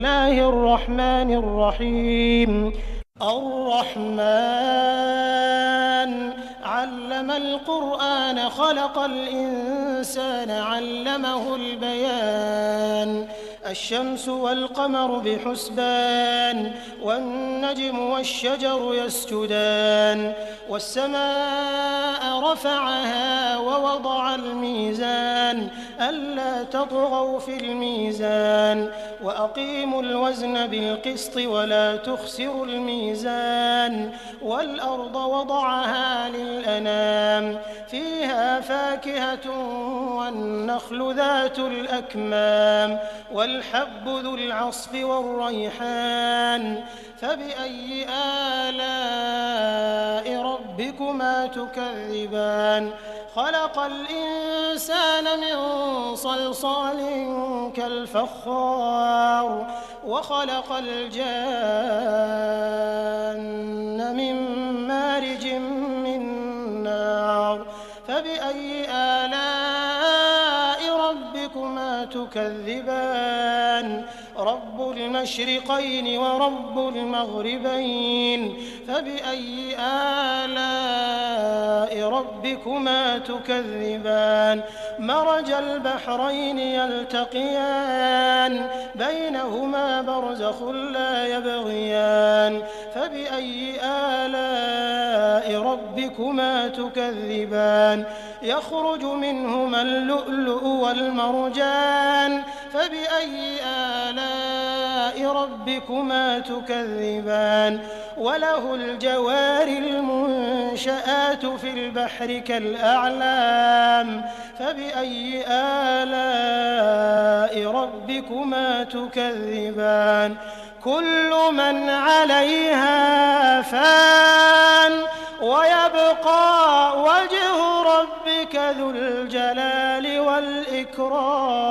الله الرحمن الرحيم الرحمن علم القرآن خلق الإنسان علمه البيان الشمس والقمر بحسبان والنجم والشجر يسجدان والسماء رفعها ووضع الميزان ألا تطغوا في الميزان وأقيموا الوزن بالقسط ولا تخسروا الميزان والأرض وضعها للأنام فيها فاكهة والنخل ذات الأكمام والحب ذو العصف والريحان فبأي آلاء ربكما تكذبان خلق الإنسان من صلصال كالفخار وخلق الجان من مارج من نار فبأي آلاء ربكما تكذبان رب المشرقين ورب المغربين فبأي آلاء ربكما تكذبان مرج البحرين يلتقيان بينهما برزخ لا يبغيان فبأي آلاء ربكما تكذبان يخرج منهما اللؤلؤ والمرجان فبأي آلاء ربكما تكذبان وله الجوار المنشآت في البحر كالأعلام فبأي آلاء ربكما تكذبان كل من عليها فان ويبقى وجه ربك ذو الجلال والإكرام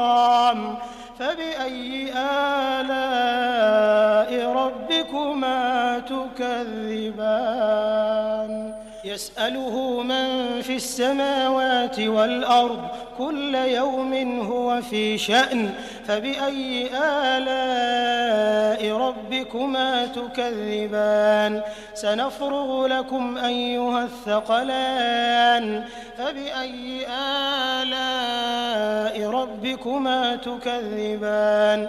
فبأي آلاء ربكما تكذبان يسأله من في السماوات والأرض كل يوم هو في شأن فبأي آلاء ربكما تكذبان سنفرغ لكم أيها الثقلان فبأي آلاء ربكما تكذبان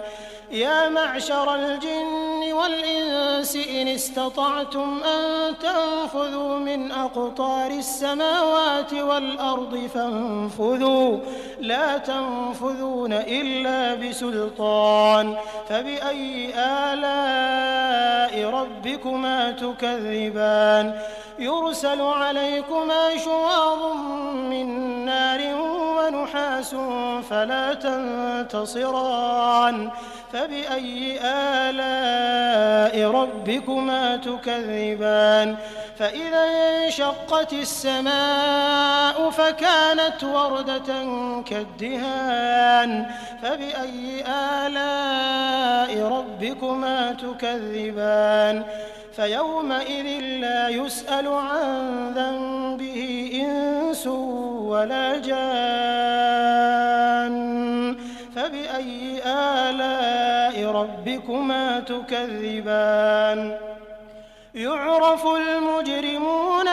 يا معشر الجن والإنس إن استطعتم أن تنفذوا من أقطار السماوات والأرض فانفذوا لا تنفذون إلا بسلطان فبأي آلاء ربكما تكذبان يرسل عليكما شواظ من نار ونحاس فلا تنتصران فبأي آلاء ربكما تكذبان فإذا انشقت السماء فكانت وردة كالدهان فبأي آلاء ربكما تكذبان فيومئذ لا يسأل عن ذنبه إنس ولا جان فبأي آلاء ربكما تكذبان يعرف المجرمون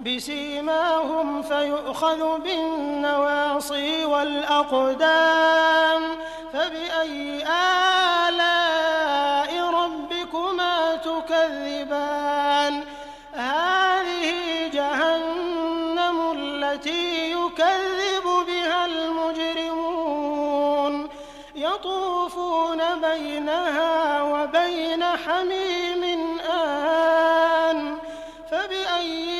بسيماهم فيؤخذ بالنواصي والأقدام فبأي آلاء ربكما تكذبان هذه جهنم التي يكذب بها المجرمون يطوفون بينها وبين حميم آن فبأي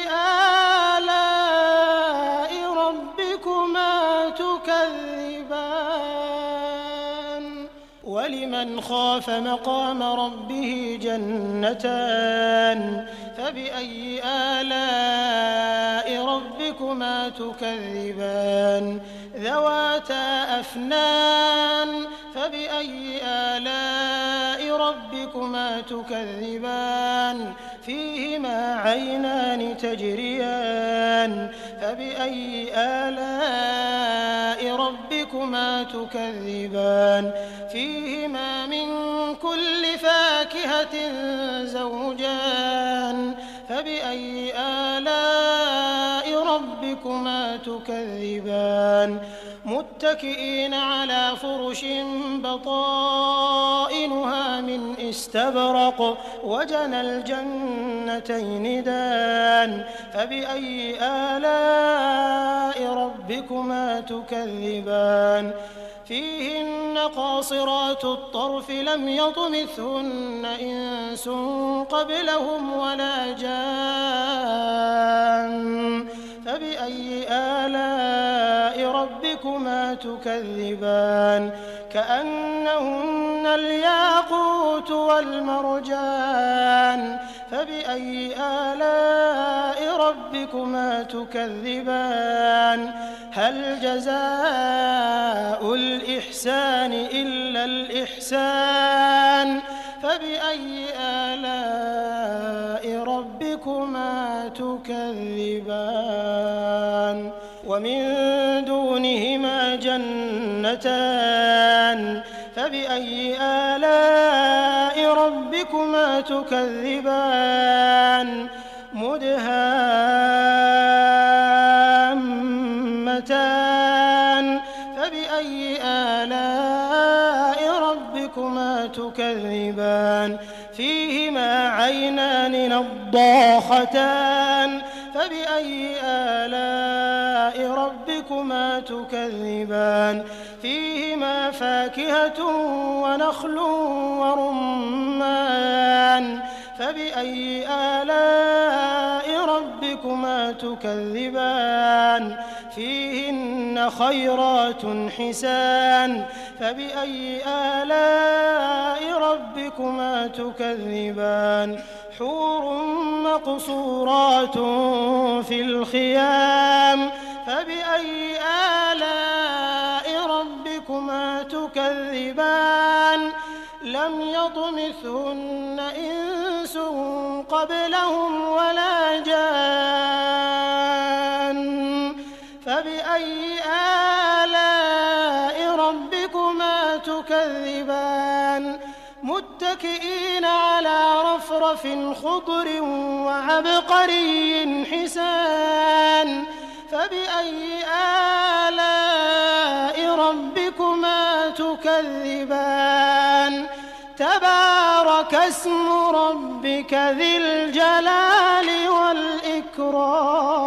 آلاء ربكما تكذبان ولمن خاف مقام ربه جنتان فبأي آلاء ربكما تكذبان ذواتا أفنان فبأي آلاء ربكما تكذبان فيهما عينان تجريان فبأي آلاء ربكما تكذبان فيهما من كل فاكهة زوجان فبأي آلاء ربكما تكذبان متكئين على فرش بطائنها من استبرق وجنى الجنتين دان فبأي آلاء ربكما تكذبان فيهن قاصرات الطرف لم يطمثهن إنس قبلهم ولا جان فبأي آلاء ربكما تكذبان كأنهن الياقوت والمرجان فبأي آلاء ربكما تكذبان هل جزاء الإحسان إلا الإحسان فبأي آلاء ربكما تكذبان ومن دونهما جنتان فبأي آلاء ربكما تكذبان مدهامتان فبأي آلاء ربكما تكذبان فيهما عينان نضاختان فبأي آلاء ربكما تكذبان فيهما فاكهة ونخل ورمان فبأي آلاء ربكما تكذبان فيهن خيرات حسان فبأي آلاء ربكما تكذبان حور مقصورات في الخيام فبأي آلاء ربكما تكذبان لم يطمثهن إنس قبلهم ولا جان فبأي آلاء ربكما تكذبان متكئين على رفرف خضر وعبقري حسان فبأي آلاء ربكما تكذبان تبارك اسم ربك ذي الجلال والإكرام